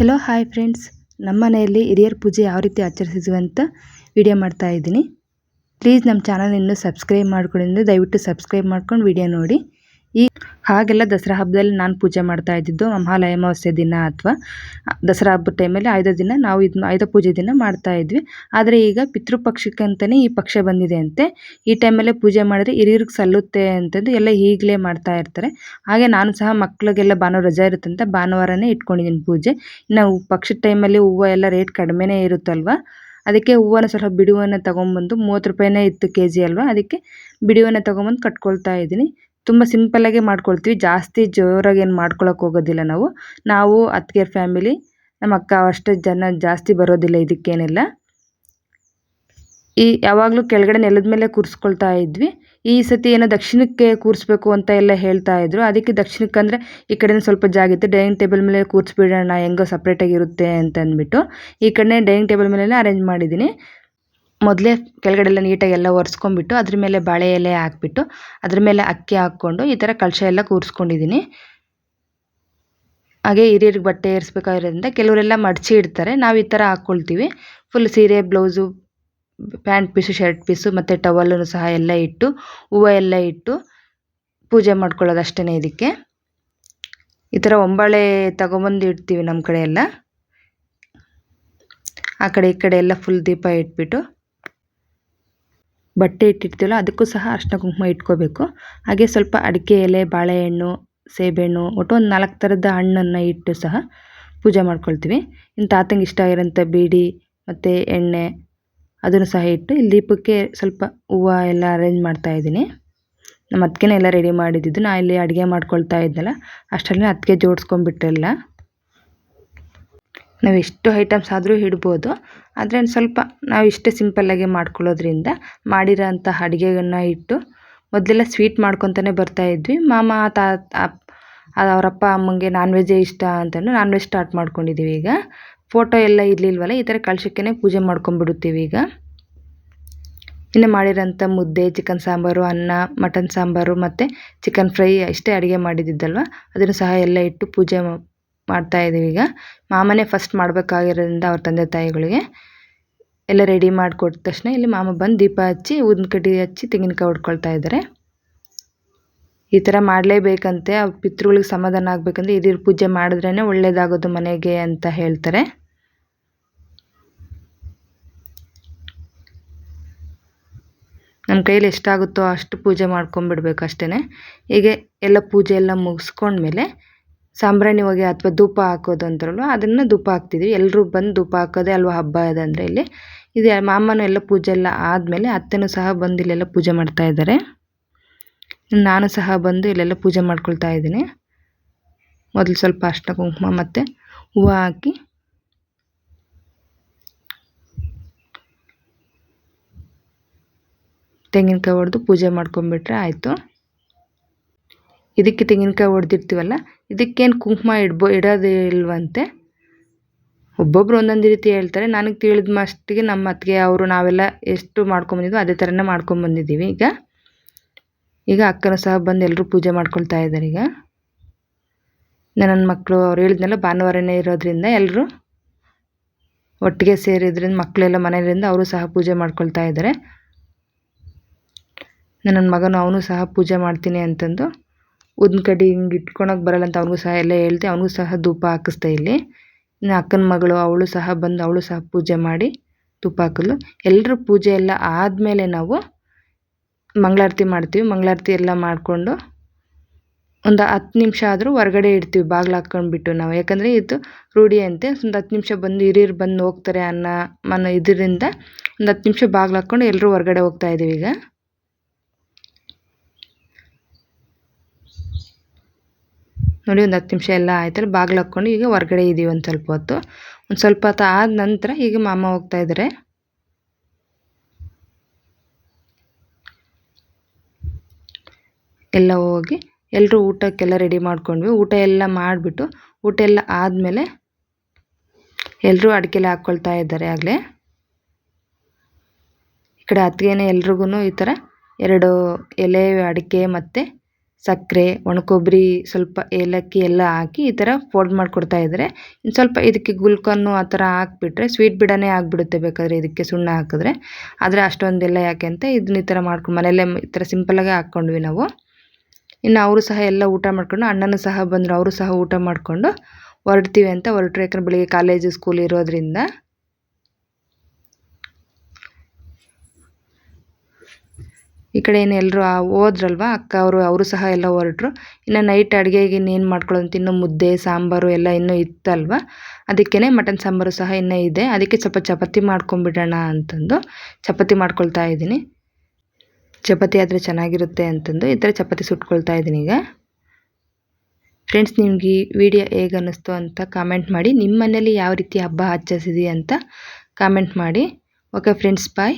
Hello hi friends, ನಮ್ಮ ಮನೆಯಲ್ಲಿ ಹಿರಿಯರ ಪೂಜೆ ಯಾವ ರೀತಿ ಆಚರಿಸಿದ್ವಿ ಅಂತ ವಿಡಿಯೋ ಮಾಡ್ತಾ ಇದ್ದೀನಿ. ಪ್ಲೀಸ್ ನಮ್ಮ ಚಾನಲ್ ಇನ್ನೂ ಸಬ್ಸ್ಕ್ರೈಬ್ ಮಾಡ್ಕೊಂಡಿದ್ರೆ ದಯವಿಟ್ಟು ಸಬ್ಸ್ಕ್ರೈಬ್ ಮಾಡ್ಕೊಂಡು ವಿಡಿಯೋ ನೋಡಿ. ಹಾಗೆಲ್ಲ ದಸರಾ ಹಬ್ಬದಲ್ಲಿ ನಾನು ಪೂಜೆ ಮಾಡ್ತಾ ಇದ್ದಿದ್ದು ಮಹಾಲಯ ಅಮಾವಾಸ್ಯೆ ದಿನ ಅಥವಾ ದಸರಾ ಹಬ್ಬದ ಟೈಮಲ್ಲಿ ಆಯುಧ ದಿನ ನಾವು ಆಯುಧ ಪೂಜೆ ದಿನ ಮಾಡ್ತಾ ಇದ್ವಿ. ಆದರೆ ಈಗ ಪಿತೃಪಕ್ಷಕ್ಕಂತಲೇ ಈ ಪಕ್ಷ ಬಂದಿದೆ ಅಂತೆ. ಈ ಟೈಮಲ್ಲೇ ಪೂಜೆ ಮಾಡಿದ್ರೆ ಹಿರಿಯರಿಗೆ ಸಲ್ಲುತ್ತೆ ಅಂತಂದು ಎಲ್ಲ ಈಗಲೇ ಮಾಡ್ತಾ ಇರ್ತಾರೆ. ಹಾಗೆ ನಾನು ಸಹ ಮಕ್ಕಳಿಗೆಲ್ಲ ಭಾನುವಾರ ರಜಾ ಇರುತ್ತಂತ ಭಾನುವಾರನೇ ಇಟ್ಕೊಂಡಿದ್ದೀನಿ ಪೂಜೆ. ನಾವು ಪಕ್ಷದ ಟೈಮಲ್ಲಿ ಹೂವು ಎಲ್ಲ ರೇಟ್ ಕಡಿಮೆನೇ ಇರುತ್ತಲ್ವ, ಅದಕ್ಕೆ ಹೂವನ್ನ ಸ್ವಲ್ಪ ಬಿಡುವನ್ನು ತೊಗೊಂಬಂದು 30 ರೂಪಾಯಿನೇ ಇತ್ತು ಕೆಜಿ ಅಲ್ವಾ, ಅದಕ್ಕೆ ಬಿಡುವನ್ನು ತೊಗೊಂಬಂದು ಕಟ್ಕೊಳ್ತಾ ಇದ್ದೀನಿ. ತುಂಬ ಸಿಂಪಲ್ಲಾಗೆ ಮಾಡ್ಕೊಳ್ತೀವಿ, ಜಾಸ್ತಿ ಜೋರಾಗಿ ಏನು ಮಾಡ್ಕೊಳಕ್ಕೆ ಹೋಗೋದಿಲ್ಲ. ನಾವು ಅತ್ತಿಗೆ ಫ್ಯಾಮಿಲಿ, ನಮ್ಮ ಅಕ್ಕ ಅಷ್ಟು ಜನ ಜಾಸ್ತಿ ಬರೋದಿಲ್ಲ ಇದಕ್ಕೇನೆಲ್ಲ. ಯಾವಾಗಲೂ ಕೆಳಗಡೆ ನೆಲದ ಮೇಲೆ ಕೂರಿಸ್ಕೊಳ್ತಾ ಇದ್ವಿ. ಈ ಸತಿ ಏನೋ ದಕ್ಷಿಣಕ್ಕೆ ಕೂರಿಸ್ಬೇಕು ಅಂತ ಎಲ್ಲ ಹೇಳ್ತಾ ಇದ್ರು. ಅದಕ್ಕೆ ದಕ್ಷಿಣಕ್ಕೆ ಅಂದರೆ ಈ ಕಡೆ ಸ್ವಲ್ಪ ಜಾಗ ಇತ್ತು, ಡೈನಿಂಗ್ ಟೇಬಲ್ ಮೇಲೆ ಕೂರಿಸ್ಬಿಡೋಣ ಹೆಂಗೋ ಸಪ್ರೇಟಾಗಿ ಇರುತ್ತೆ ಅಂತ ಅಂದ್ಬಿಟ್ಟು ಈ ಕಡೆ ಡೈನಿಂಗ್ ಟೇಬಲ್ ಮೇಲೆಲ್ಲ ಅರೇಂಜ್ ಮಾಡಿದ್ದೀನಿ. ಮೊದಲೇ ಕೆಳಗಡೆ ಎಲ್ಲ ನೀಟಾಗಿ ಎಲ್ಲ ಒರೆಸ್ಕೊಂಡ್ಬಿಟ್ಟು ಅದ್ರ ಮೇಲೆ ಬಾಳೆ ಎಲೆ ಹಾಕ್ಬಿಟ್ಟು ಅದ್ರ ಮೇಲೆ ಅಕ್ಕಿ ಹಾಕ್ಕೊಂಡು ಈ ಥರ ಕಳಶ ಎಲ್ಲ ಕೂರಿಸ್ಕೊಂಡಿದ್ದೀನಿ. ಹಾಗೆ ಹಿರಿಯರಿಗೆ ಬಟ್ಟೆ ಏರಿಸ್ಬೇಕಾಗಿರೋದ್ರಿಂದ ಕೆಲವರೆಲ್ಲ ಮಡಚಿ ಇಡ್ತಾರೆ, ನಾವು ಈ ಥರ ಹಾಕ್ಕೊಳ್ತೀವಿ. ಫುಲ್ ಸೀರೆ, blouse, pant piece, shirt piece ಮತ್ತು ಟವಲ್ಲೂ ಸಹ ಎಲ್ಲ ಇಟ್ಟು ಹೂವು ಎಲ್ಲ ಇಟ್ಟು ಪೂಜೆ ಮಾಡ್ಕೊಳ್ಳೋದು ಅಷ್ಟೇ. ಇದಕ್ಕೆ ಈ ಥರ ಒಂಬಾಳೆ ತಗೊಬಂದು ಇಡ್ತೀವಿ ನಮ್ಮ ಕಡೆ ಎಲ್ಲ. ಆ ಕಡೆ ಈ ಕಡೆ ಎಲ್ಲ ಫುಲ್ ದೀಪ ಇಟ್ಬಿಟ್ಟು ಬಟ್ಟೆ ಇಟ್ಟಿರ್ತೀವಲ್ಲ ಅದಕ್ಕೂ ಸಹ ಅರಿಶಿನ ಕುಂಕುಮ ಇಟ್ಕೋಬೇಕು. ಹಾಗೆ ಸ್ವಲ್ಪ ಅಡಿಕೆ ಎಲೆ, ಬಾಳೆಹಣ್ಣು, ಸೇಬೆಹಣ್ಣು, ಒಟ್ಟು ಒಂದು 4 ಥರದ ಹಣ್ಣನ್ನು ಇಟ್ಟು ಸಹ ಪೂಜೆ ಮಾಡ್ಕೊಳ್ತೀವಿ. ಇನ್ನು ತಾತಂಗೆ ಇಷ್ಟ ಆಗಿರೋಂಥ ಬೀಡಿ ಮತ್ತು ಎಣ್ಣೆ ಅದನ್ನು ಸಹ ಇಟ್ಟು ಇಲ್ಲಿ ದೀಪಕ್ಕೆ ಸ್ವಲ್ಪ ಹೂವು ಎಲ್ಲ ಅರೇಂಜ್ ಮಾಡ್ತಾಯಿದ್ದೀನಿ. ನಮ್ಮ ಅತ್ತಿಗೆನೇ ಎಲ್ಲ ರೆಡಿ ಮಾಡಿದ್ದು. ನಾನು ಇಲ್ಲಿ ಅಡುಗೆ ಮಾಡ್ಕೊಳ್ತಾ ಇದ್ದಲ್ಲ ಅಷ್ಟರಲ್ಲಿ ಅತ್ತಿಗೆ ಜೋಡಿಸ್ಕೊಂಡ್ಬಿಟ್ರೆಲ್ಲ. ನಾವು ಎಷ್ಟು ಐಟಮ್ಸ್ ಆದರೂ ಇಡ್ಬೋದು, ಆದರೆ ಸ್ವಲ್ಪ ನಾವು ಇಷ್ಟೇ ಸಿಂಪಲ್ಲಾಗಿ ಮಾಡ್ಕೊಳ್ಳೋದ್ರಿಂದ ಮಾಡಿರೋ ಅಂಥ ಅಡುಗೆಯನ್ನು ಇಟ್ಟು ಮೊದಲೆಲ್ಲ ಸ್ವೀಟ್ ಮಾಡ್ಕೊತಾನೆ ಬರ್ತಾಯಿದ್ವಿ. ಮಾಮ ಅವರಪ್ಪ ಅಮ್ಮಂಗೆ ನಾನ್ ವೆಜ್ಜೇ ಇಷ್ಟ ಅಂತಂದು ನಾನ್ ವೆಜ್ ಸ್ಟಾರ್ಟ್ ಮಾಡ್ಕೊಂಡಿದ್ದೀವಿ. ಈಗ ಫೋಟೋ ಎಲ್ಲ ಇರಲಿಲ್ವಲ್ಲ, ಈ ಥರ ಕಳಶಕ್ಕೇ ಪೂಜೆ ಮಾಡ್ಕೊಂಡ್ಬಿಡುತ್ತೀವಿ. ಈಗ ಇನ್ನು ಮಾಡಿರೋಂಥ ಮುದ್ದೆ, ಚಿಕನ್ ಸಾಂಬಾರು, ಅನ್ನ, ಮಟನ್ ಸಾಂಬಾರು ಮತ್ತು ಚಿಕನ್ ಫ್ರೈ ಇಷ್ಟೇ ಅಡುಗೆ ಮಾಡಿದ್ದಿದ್ದಲ್ವ, ಅದನ್ನು ಸಹ ಎಲ್ಲ ಇಟ್ಟು ಪೂಜೆ ಮಾಡ್ತಾಯಿದ್ದೀವಿ. ಈಗ ಮಾಮನೇ ಫಸ್ಟ್ ಮಾಡಬೇಕಾಗಿರೋದ್ರಿಂದ ಅವ್ರ ತಂದೆ ತಾಯಿಗಳಿಗೆ ಎಲ್ಲ ರೆಡಿ ಮಾಡಿಕೊಟ್ಟ ತಕ್ಷಣ ಇಲ್ಲಿ ಮಾಮ ಬಂದು ದೀಪ ಹಚ್ಚಿ ಊದಿನ ಕಡ್ಡಿ ಹಚ್ಚಿ ತೆಂಗಿನಕಾಯಿ ಹೊಡ್ಕೊಳ್ತಾ ಇದ್ದಾರೆ. ಈ ಥರ ಮಾಡಲೇಬೇಕಂತೆ, ಅವ್ರ ಪಿತೃಗಳಿಗೆ ಸಮಾಧಾನ ಆಗಬೇಕಂದ್ರೆ ಹಿರಿಯರು ಪೂಜೆ ಮಾಡಿದ್ರೇ ಒಳ್ಳೆಯದಾಗೋದು ಮನೆಗೆ ಅಂತ ಹೇಳ್ತಾರೆ. ನಮ್ಮ ಕೈಯಲ್ಲಿ ಎಷ್ಟಾಗುತ್ತೋ ಅಷ್ಟು ಪೂಜೆ ಮಾಡ್ಕೊಂಬಿಡ್ಬೇಕು ಅಷ್ಟೇ. ಹೀಗೆ ಎಲ್ಲ ಪೂಜೆ ಎಲ್ಲ ಮುಗಿಸ್ಕೊಂಡ್ಮೇಲೆ ಸಾಂಬ್ರಾಣಿ ಹೊಗೆ ಅಥವಾ ಧೂಪ ಹಾಕೋದು ಅಂತಾರಲ್ವ, ಅದನ್ನು ಧೂಪ ಹಾಕ್ತಿದ್ವಿ. ಎಲ್ಲರೂ ಬಂದು ಧೂಪ ಹಾಕೋದೇ ಅಲ್ವಾ ಹಬ್ಬ ಅದಂದರೆ. ಇಲ್ಲಿ ಇದು ಮಾಮನೂ ಎಲ್ಲ ಪೂಜೆ ಎಲ್ಲ ಆದಮೇಲೆ ಅತ್ತೆನೂ ಸಹ ಬಂದು ಇಲ್ಲೆಲ್ಲ ಪೂಜೆ ಮಾಡ್ತಾ ಇದ್ದಾರೆ. ನಾನು ಸಹ ಬಂದು ಇಲ್ಲೆಲ್ಲ ಪೂಜೆ ಮಾಡ್ಕೊಳ್ತಾ ಇದ್ದೀನಿ. ಮೊದಲು ಸ್ವಲ್ಪ ಅರಿಶಿನ ಕುಂಕುಮ ಮತ್ತು ಹೂವು ಹಾಕಿ ತೆಂಗಿನಕಾಯಿ ಹೊಡೆದು ಪೂಜೆ ಮಾಡ್ಕೊಂಬಿಟ್ರೆ ಆಯಿತು. ಇದಕ್ಕೆ ತೆಂಗಿನಕಾಯಿ ಹೊಡೆದಿರ್ತೀವಲ್ಲ, ಇದಕ್ಕೇನು ಕುಂಕುಮ ಇಡೋದಿಲ್ವಂತೆ. ಒಬ್ಬೊಬ್ಬರು ಒಂದೊಂದು ರೀತಿ ಹೇಳ್ತಾರೆ. ನನಗೆ ತಿಳಿದ ಮಟ್ಟಿಗೆ ನಮ್ಮ ಅತ್ತಿಗೆ ಅವರು ನಾವೆಲ್ಲ ಎಷ್ಟು ಮಾಡ್ಕೊಂಬಂದಿದ್ವಿ ಅದೇ ಥರನೇ ಮಾಡ್ಕೊಂಬಂದಿದ್ದೀವಿ. ಈಗ ಅಕ್ಕನೂ ಸಹ ಬಂದು ಎಲ್ಲರೂ ಪೂಜೆ ಮಾಡ್ಕೊಳ್ತಾ ಇದ್ದಾರೆ. ಈಗ ನನ್ನ ಮಕ್ಕಳು ಅವ್ರು ಹೇಳಿದ್ನೆಲ್ಲ ಭಾನುವಾರನೇ ಇರೋದ್ರಿಂದ ಎಲ್ಲರೂ ಒಟ್ಟಿಗೆ ಸೇರಿದ್ರಿಂದ ಮಕ್ಕಳೆಲ್ಲ ಮನೆಯಿಂದ ಅವರು ಸಹ ಪೂಜೆ ಮಾಡ್ಕೊಳ್ತಾ ಇದ್ದಾರೆ. ನನ್ನ ಮಗನು ಅವನು ಸಹ ಪೂಜೆ ಮಾಡ್ತೀನಿ ಅಂತಂದು ಊದಿನ ಕಡ್ಡಿ ಹಿಂಗೆ ಇಟ್ಕೊಳಕ್ಕೆ ಬರಲ್ಲ ಅಂತ ಅವನಿಗೂ ಸಹ ಎಲ್ಲ ಹೇಳ್ತೆ, ಅವನಿಗೂ ಸಹ ಧೂಪ ಹಾಕಿಸ್ದೆ. ಇಲ್ಲಿ ಇನ್ನು ಅಕ್ಕನ ಮಗಳು ಅವಳು ಸಹ ಬಂದು ಅವಳು ಸಹ ಪೂಜೆ ಮಾಡಿ ಧೂಪ ಹಾಕಿದ್ಲು. ಎಲ್ಲರೂ ಪೂಜೆ ಎಲ್ಲ ಆದಮೇಲೆ ನಾವು ಮಂಗಳಾರತಿ ಮಾಡ್ತೀವಿ. ಮಂಗಳಾರತಿ ಎಲ್ಲ ಮಾಡಿಕೊಂಡು ಒಂದು 10 ನಿಮಿಷ ಆದರೂ ಹೊರಗಡೆ ಇಡ್ತೀವಿ ಬಾಗಿಲು ಹಾಕ್ಕೊಂಡ್ಬಿಟ್ಟು ನಾವು. ಯಾಕಂದರೆ ಇದು ರೂಢಿ ಅಂತೆ. ಒಂದು 10 ನಿಮಿಷ ಬಂದು ಹಿರಿಯರು ಬಂದು ಹೋಗ್ತಾರೆ ಅನ್ನೋ ಇದರಿಂದ ಒಂದು 10 ನಿಮಿಷ ಬಾಗಿಲು ಹಾಕ್ಕೊಂಡು ಎಲ್ಲರೂ ಹೊರಗಡೆ ಹೋಗ್ತಾ ಇದ್ದೀವಿ. ಈಗ ನೋಡಿ ಒಂದು 10 ನಿಮಿಷ ಎಲ್ಲ ಆಯ್ತಲ್ಲ, ಬಾಗಿಲು ಹಾಕ್ಕೊಂಡು ಈಗ ಹೊರಗಡೆ ಇದ್ದೀವಿ ಒಂದು ಸ್ವಲ್ಪ ಹೊತ್ತು. ಒಂದು ಸ್ವಲ್ಪ ಹೊತ್ತು ಆದ ನಂತರ ಈಗ ಮಾಮ ಹೋಗ್ತಾ ಇದ್ದಾರೆ. ಎಲ್ಲ ಹೋಗಿ ಎಲ್ಲರೂ ಊಟಕ್ಕೆಲ್ಲ ರೆಡಿ ಮಾಡ್ಕೊಂಡ್ವಿ. ಊಟ ಎಲ್ಲ ಮಾಡಿಬಿಟ್ಟು ಊಟ ಎಲ್ಲ ಆದಮೇಲೆ ಎಲ್ಲರೂ ಅಡಿಕೆಲೆ ಹಾಕ್ಕೊಳ್ತಾ ಇದ್ದಾರೆ. ಆಗಲೇ ಈ ಕಡೆ ಅತ್ತಿಗೆನೇ ಎಲ್ರಿಗೂ ಈ ಥರ 2 ಎಲೆ ಅಡಿಕೆ ಮತ್ತು ಸಕ್ಕರೆ ಒಣಕೊಬ್ಬರಿ ಸ್ವಲ್ಪ ಏಲಕ್ಕಿ ಎಲ್ಲ ಹಾಕಿ ಈ ಥರ ಫೋಲ್ಡ್ ಮಾಡಿಕೊಡ್ತಾ ಇದ್ದಾರೆ. ಇನ್ನು ಸ್ವಲ್ಪ ಇದಕ್ಕೆ ಗುಲ್ಕನ್ನು ಆ ಥರ ಹಾಕ್ಬಿಟ್ರೆ ಸ್ವೀಟ್ ಬಿಡನೇ ಆಗಿಬಿಡುತ್ತೆ ಬೇಕಾದರೆ ಇದಕ್ಕೆ ಸುಣ್ಣ ಹಾಕಿದ್ರೆ. ಆದರೆ ಅಷ್ಟೊಂದೆಲ್ಲ ಯಾಕೆ ಅಂತ ಇದನ್ನ ಈ ಥರ ಮಾಡ್ಕೊಂಡು ಮನೆಯಲ್ಲೇ ಈ ಥರ ಸಿಂಪಲಾಗೆ ಹಾಕ್ಕೊಂಡ್ವಿ ನಾವು. ಇನ್ನು ಅವರು ಸಹ ಎಲ್ಲ ಊಟ ಮಾಡ್ಕೊಂಡು ಅಣ್ಣನೂ ಸಹ ಬಂದರು, ಅವರು ಸಹ ಊಟ ಮಾಡಿಕೊಂಡು ಹೊರಡ್ತೀವಿ ಅಂತ ಹೊರಟ್ರು. ಯಾಕಂದ್ರೆ ಬೆಳಿಗ್ಗೆ ಕಾಲೇಜು ಸ್ಕೂಲ್ ಇರೋದ್ರಿಂದ. ಈ ಕಡೆ ಏನು ಎಲ್ಲರೂ ಹೋದ್ರಲ್ವ ಅಕ್ಕ ಅವರು ಸಹ ಎಲ್ಲ ಹೊರಟ್ರು. ಇನ್ನು ನೈಟ್ ಅಡುಗೆಗೆ ಇನ್ನೇನು ಮಾಡ್ಕೊಳ್ಳೋದು ಅಂತ ಇನ್ನೂ ಮುದ್ದೆ ಸಾಂಬಾರು ಎಲ್ಲ ಇನ್ನೂ ಇತ್ತಲ್ವ, ಅದಕ್ಕೇ ಮಟನ್ ಸಾಂಬಾರು ಸಹ ಇನ್ನೂ ಇದೆ. ಅದಕ್ಕೆ ಸ್ವಲ್ಪ ಚಪಾತಿ ಮಾಡ್ಕೊಂಬಿಡೋಣ ಅಂತಂದು ಚಪಾತಿ ಮಾಡ್ಕೊಳ್ತಾ ಇದ್ದೀನಿ. ಚಪಾತಿ ಆದರೆ ಚೆನ್ನಾಗಿರುತ್ತೆ ಅಂತಂದು ಈ ಥರ ಚಪಾತಿ ಸುಟ್ಕೊಳ್ತಾ ಇದ್ದೀನಿ ಈಗ. ಫ್ರೆಂಡ್ಸ್, ನಿಮ್ಗೆ ಈ ವಿಡಿಯೋ ಹೇಗೆ ಅನ್ನಿಸ್ತು ಅಂತ ಕಾಮೆಂಟ್ ಮಾಡಿ. ನಿಮ್ಮ ಮನೇಲಿ ಯಾವ ರೀತಿ ಹಬ್ಬ ಆಚರಿಸಿದಿ ಅಂತ ಕಾಮೆಂಟ್ ಮಾಡಿ. ಓಕೆ ಫ್ರೆಂಡ್ಸ್, ಬಾಯ್.